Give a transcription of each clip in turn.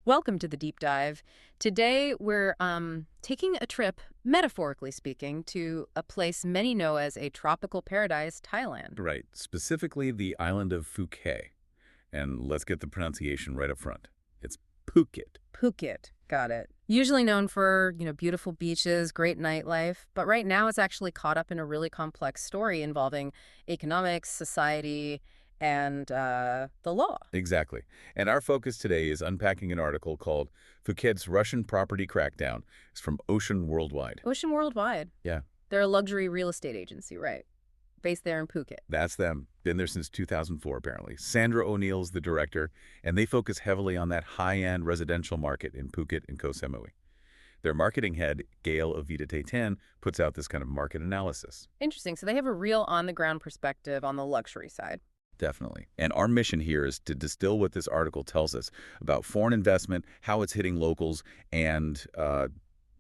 Welcome to the deep dive. Today we're taking a trip, metaphorically speaking, to a place many know as a tropical paradise, Thailand. Right, specifically the island of Phuket. And let's get the pronunciation right up front. It's Phuket. Phuket, got it. Usually known for, beautiful beaches, great nightlife, but right now it's actually caught up in a really complex story involving economics, society, and the law. Exactly. And our focus today is unpacking an article called Phuket's Russian Property Crackdown. It's from Ocean Worldwide. Ocean Worldwide. Yeah, They're a luxury real estate agency, right? Based there in Phuket. that's them. Been there since 2004, apparently. Sandra O'Neill's the director, and they focus heavily on that high-end residential market in Phuket and Koh Samui. Their marketing head, Gail Avita-Ten, puts out this kind of market analysis. Interesting. So they have a real on-the-ground perspective on the luxury side. Definitely. And our mission here is to distill what this article tells us about foreign investment, how it's hitting locals, and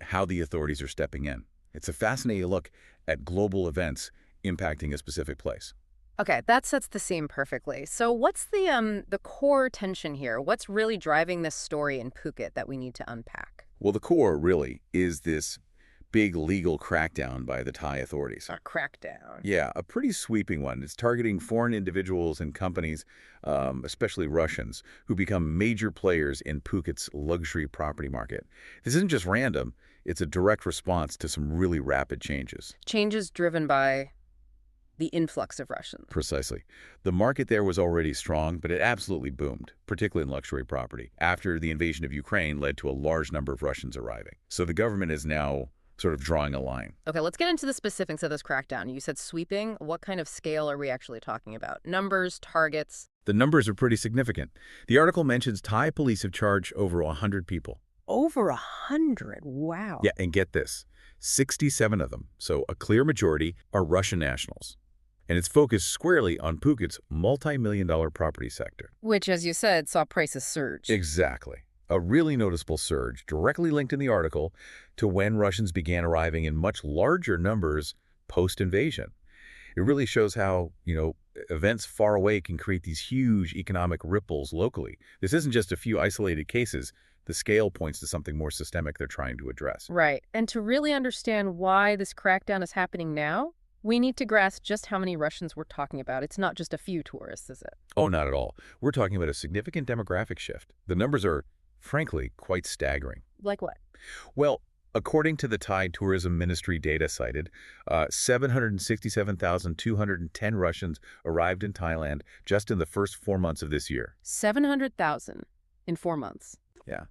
how the authorities are stepping in. It's a fascinating look at global events impacting a specific place. Okay, that sets the scene perfectly. So what's the core tension here? What's really driving this story in Phuket that we need to unpack? Well, the core, really, is this big legal crackdown by the Thai authorities. A crackdown. Yeah, a pretty sweeping one. It's targeting foreign individuals and companies, especially Russians, who become major players in Phuket's luxury property market. This isn't just random. It's a direct response to some really rapid changes. Changes driven by the influx of Russians. Precisely. The market there was already strong, but it absolutely boomed, particularly in luxury property, after the invasion of Ukraine led to a large number of Russians arriving. So the government is now sort of drawing a line. Okay, let's get into the specifics of this crackdown. You said sweeping. What kind of scale are we actually talking about? Numbers, targets? The numbers are pretty significant. The article mentions Thai police have charged over 100 people. Over 100. Wow. Yeah, and get this, 67 of them, so a clear majority, are Russian nationals. And it's focused squarely on Phuket's multi-million-dollar property sector. Which, as you said, saw prices surge. Exactly. A really noticeable surge, directly linked in the article to when Russians began arriving in much larger numbers post-invasion. It really shows how, events far away can create these huge economic ripples locally. This isn't just a few isolated cases. The scale points to something more systemic they're trying to address. Right. And to really understand why this crackdown is happening now, we need to grasp just how many Russians we're talking about. It's not just a few tourists, is it? Oh, not at all. We're talking about a significant demographic shift. The numbers are, frankly, quite staggering. Like what? Well, according to the Thai Tourism Ministry data cited, 767,210 Russians arrived in Thailand just in the first 4 months of this year. 700,000 in 4 months. Yeah.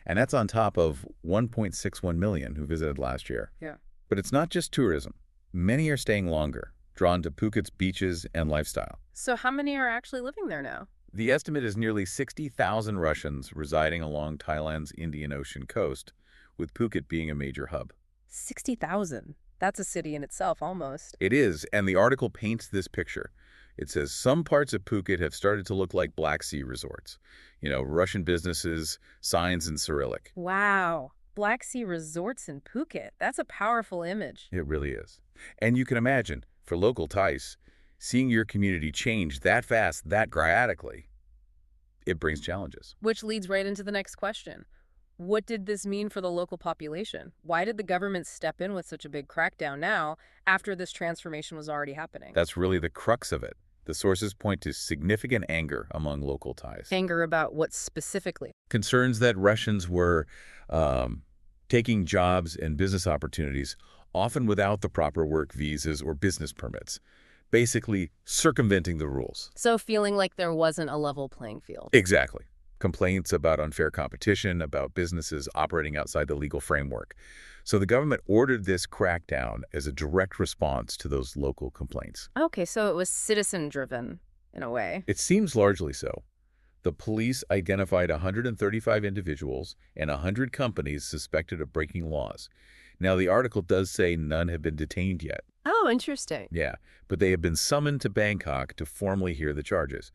And that's on top of 1.61 million who visited last year. Yeah. But it's not just tourism. Many are staying longer, drawn to Phuket's beaches and lifestyle. So how many are actually living there now? The estimate is nearly 60,000 Russians residing along Thailand's Indian Ocean coast, with Phuket being a major hub. 60,000. That's a city in itself, almost. It is, and the article paints this picture. It says some parts of Phuket have started to look like Black Sea resorts. Russian businesses, signs in Cyrillic. Wow. Black Sea resorts in Phuket. That's a powerful image. It really is. And you can imagine, for local Thais, seeing your community change that fast, that dramatically, it brings challenges. Which leads right into the next question. What did this mean for the local population? Why did the government step in with such a big crackdown now, after this transformation was already happening? That's really the crux of it. The sources point to significant anger among local Thais. Anger about what specifically? Concerns that Russians were taking jobs and business opportunities, often without the proper work visas or business permits, basically circumventing the rules. So feeling like there wasn't a level playing field. Exactly. Complaints about unfair competition, about businesses operating outside the legal framework. So the government ordered this crackdown as a direct response to those local complaints. Okay, so it was citizen-driven in a way. It seems largely so. The police identified 135 individuals and 100 companies suspected of breaking laws. Now, the article does say none have been detained yet. Oh, interesting. Yeah, but they have been summoned to Bangkok to formally hear the charges,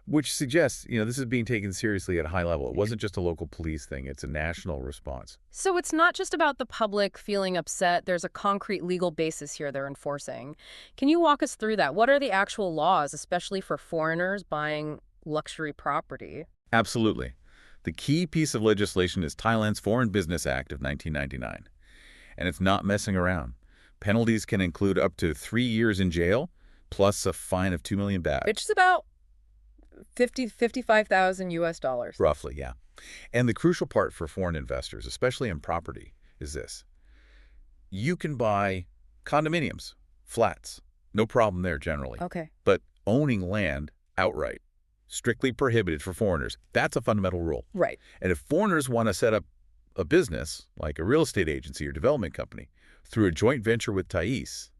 which suggests, this is being taken seriously at a high level. It wasn't just a local police thing. It's a national response. So it's not just about the public feeling upset. There's a concrete legal basis here they're enforcing. Can you walk us through that? What are the actual laws, especially for foreigners buying luxury property? Absolutely. The key piece of legislation is Thailand's Foreign Business Act of 1999, and it's not messing around. Penalties can include up to 3 years in jail, plus a fine of 2 million baht. Which is about 55,000 US dollars. Roughly, yeah. And the crucial part for foreign investors, especially in property, is this. You can buy condominiums, flats, no problem there generally. Okay. But owning land outright, strictly prohibited for foreigners. That's a fundamental rule. Right. And if foreigners want to set up a business, like a real estate agency or development company, through a joint venture with Thais,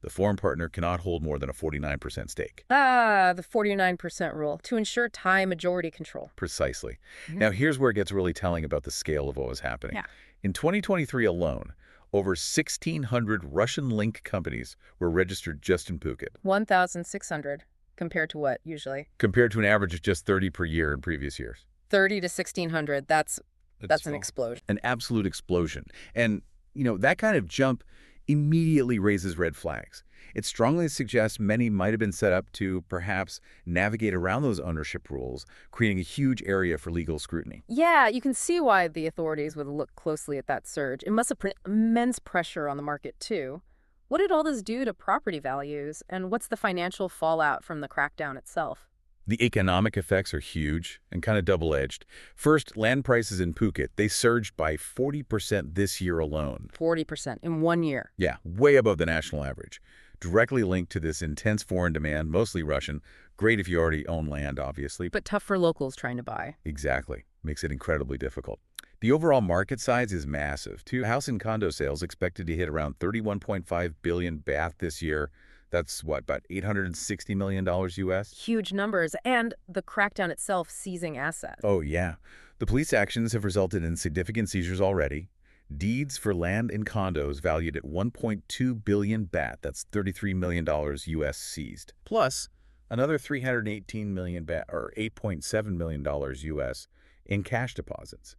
the foreign partner cannot hold more than a 49% stake. Ah, the 49% rule, to ensure Thai majority control. Precisely. Yeah. Now, here's where it gets really telling about the scale of what was happening. Yeah. In 2023 alone, over 1,600 Russian-linked companies were registered just in Phuket. 1,600 compared to what, usually? Compared to an average of just 30 per year in previous years. 30 to 1,600, that's an explosion. An absolute explosion. And, that kind of jump immediately raises red flags. It strongly suggests many might have been set up to perhaps navigate around those ownership rules, creating a huge area for legal scrutiny. Yeah, you can see why the authorities would look closely at that surge. It must have put immense pressure on the market, too. What did all this do to property values, and what's the financial fallout from the crackdown itself? The economic effects are huge and kind of double-edged. First, land prices in Phuket, they surged by 40% this year alone. 40% in 1 year. Yeah, way above the national average. Directly linked to this intense foreign demand, mostly Russian. Great if you already own land, obviously. But tough for locals trying to buy. Exactly. Makes it incredibly difficult. The overall market size is massive, too. House and condo sales expected to hit around 31.5 billion baht this year. That's what, about $860 million US? Huge numbers, and the crackdown itself seizing assets. Oh, yeah. The police actions have resulted in significant seizures already. Deeds for land and condos valued at 1.2 billion baht, that's $33 million US seized. Plus, another 318 million baht, or $8.7 million US, in cash deposits.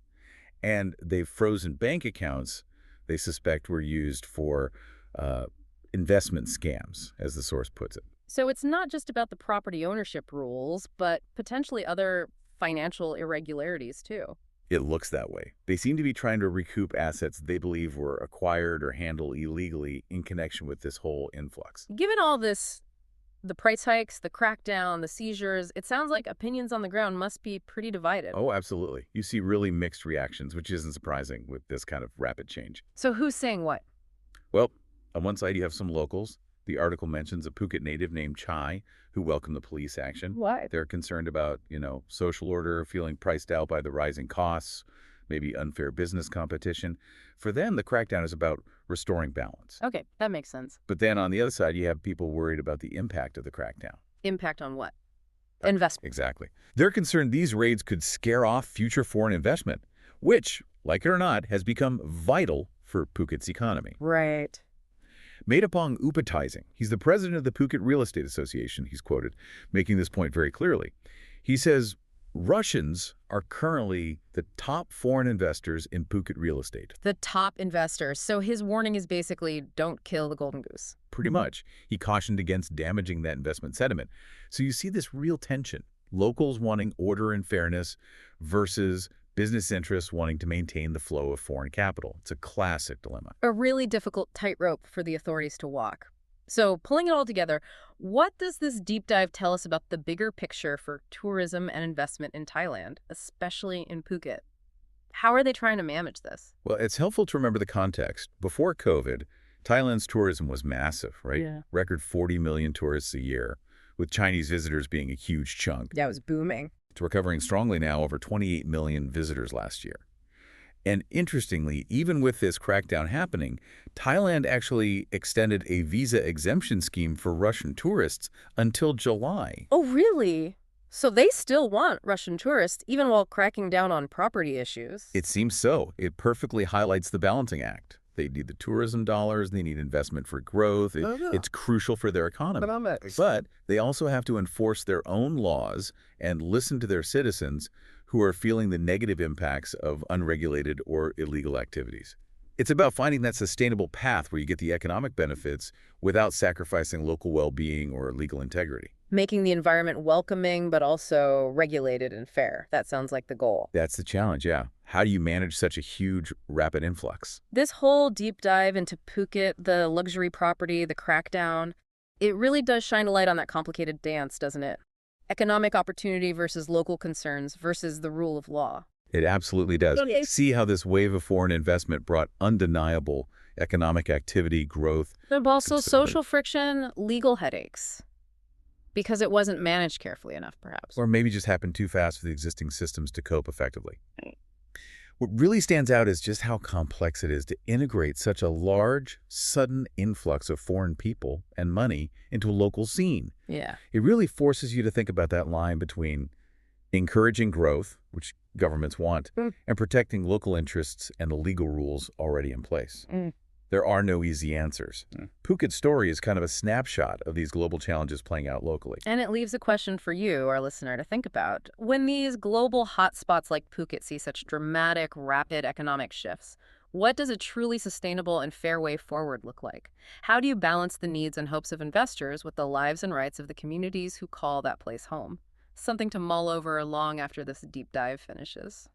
And they've frozen bank accounts they suspect were used for investment scams, as the source puts it. So it's not just about the property ownership rules, but potentially other financial irregularities, too. It looks that way. They seem to be trying to recoup assets they believe were acquired or handled illegally in connection with this whole influx. Given all this, the price hikes, the crackdown, the seizures, it sounds like opinions on the ground must be pretty divided. Oh, absolutely. You see really mixed reactions, which isn't surprising with this kind of rapid change. So who's saying what? Well, on one side, you have some locals. The article mentions a Phuket native named Chai who welcomed the police action. What? They're concerned about, social order, feeling priced out by the rising costs, maybe unfair business competition. For them, the crackdown is about restoring balance. Okay, that makes sense. But then on the other side, you have people worried about the impact of the crackdown. Impact on what? Investment. Exactly. They're concerned these raids could scare off future foreign investment, which, like it or not, has become vital for Phuket's economy. Right. Maidapong Upatizing, he's the president of the Phuket Real Estate Association, he's quoted, making this point very clearly. He says, Russians are currently the top foreign investors in Phuket real estate. The top investors. So his warning is basically, don't kill the golden goose. Pretty much. He cautioned against damaging that investment sentiment. So you see this real tension. Locals wanting order and fairness versus business interests wanting to maintain the flow of foreign capital. It's a classic dilemma. A really difficult tightrope for the authorities to walk. So pulling it all together, what does this deep dive tell us about the bigger picture for tourism and investment in Thailand, especially in Phuket? How are they trying to manage this? Well, it's helpful to remember the context. Before COVID, Thailand's tourism was massive, right? Yeah. Record 40 million tourists a year, with Chinese visitors being a huge chunk. Yeah, it was booming. It's recovering strongly now, over 28 million visitors last year. And interestingly, even with this crackdown happening, Thailand actually extended a visa exemption scheme for Russian tourists until July. Oh, really? So they still want Russian tourists, even while cracking down on property issues? It seems so. It perfectly highlights the balancing act. They need the tourism dollars, they need investment for growth. It's crucial for their economy. But they also have to enforce their own laws and listen to their citizens who are feeling the negative impacts of unregulated or illegal activities. It's about finding that sustainable path where you get the economic benefits without sacrificing local well-being or legal integrity. Making the environment welcoming, but also regulated and fair. That sounds like the goal. That's the challenge, yeah. How do you manage such a huge, rapid influx? This whole deep dive into Phuket, the luxury property, the crackdown, it really does shine a light on that complicated dance, doesn't it? Economic opportunity versus local concerns versus the rule of law. It absolutely does. Okay. See how this wave of foreign investment brought undeniable economic activity, growth, But also stability. social friction, legal headaches, because it wasn't managed carefully enough, perhaps. Or maybe just happened too fast for the existing systems to cope effectively. What really stands out is just how complex it is to integrate such a large, sudden influx of foreign people and money into a local scene. Yeah. It really forces you to think about that line between encouraging growth, which governments want, Mm. and protecting local interests and the legal rules already in place. Mm. There are no easy answers. Phuket's story is kind of a snapshot of these global challenges playing out locally. And it leaves a question for you, our listener, to think about. When these global hotspots like Phuket see such dramatic, rapid economic shifts, what does a truly sustainable and fair way forward look like? How do you balance the needs and hopes of investors with the lives and rights of the communities who call that place home? Something to mull over long after this deep dive finishes.